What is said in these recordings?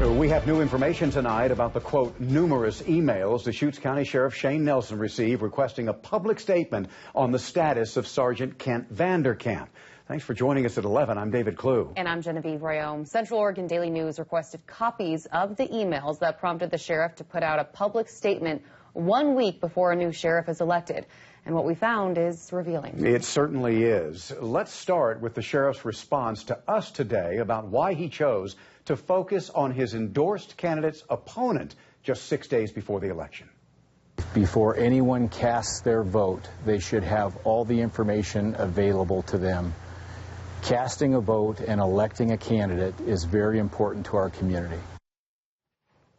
We have new information tonight about the, quote, numerous emails Deschutes County Sheriff Shane Nelson received requesting a public statement on the status of Sergeant Kent Vander Kamp. Thanks for joining us at 11. I'm David Clue. And I'm Genevieve Royome. Central Oregon Daily News requested copies of the emails that prompted the sheriff to put out a public statement 1 week before a new sheriff is elected. And what we found is revealing. It certainly is. Let's start with the sheriff's response to us today about why he chose to focus on his endorsed candidate's opponent just 6 days before the election. Before anyone casts their vote, they should have all the information available to them. Casting a vote and electing a candidate is very important to our community.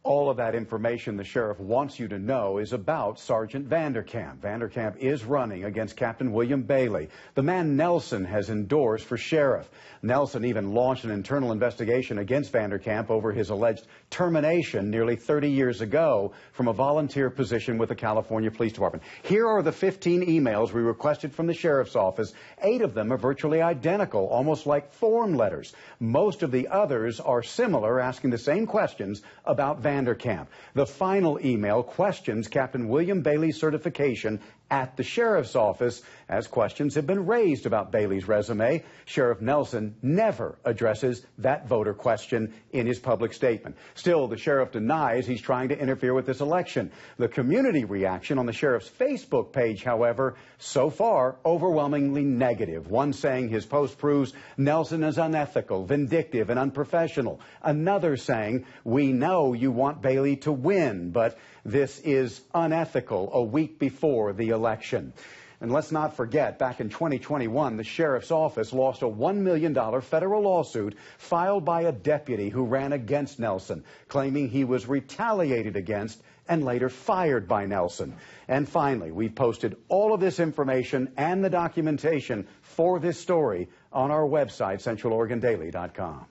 All of that information the sheriff wants you to know is about Sergeant Vander Kamp. Vander Kamp is running against Captain William Bailey, the man Nelson has endorsed for sheriff. Nelson even launched an internal investigation against Vander Kamp over his alleged termination nearly 30 years ago from a volunteer position with the California Police Department. Here are the 15 emails we requested from the sheriff's office. 8 of them are virtually identical, almost like form letters. Most of the others are similar, asking the same questions about Vander Kamp. The final email questions Captain William Bailey's certification at the sheriff's office. As questions have been raised about Bailey's resume, Sheriff Nelson never addresses that voter question in his public statement. Still, the sheriff denies he's trying to interfere with this election. The community reaction on the sheriff's Facebook page, however, so far overwhelmingly negative. One saying his post proves Nelson is unethical, vindictive, and unprofessional. Another saying, "We know you want Bailey to win, but this is unethical a week before the election." And let's not forget, back in 2021, the sheriff's office lost a $1 million federal lawsuit filed by a deputy who ran against Nelson, claiming he was retaliated against and later fired by Nelson. And finally, we've posted all of this information and the documentation for this story on our website, centraloregondaily.com.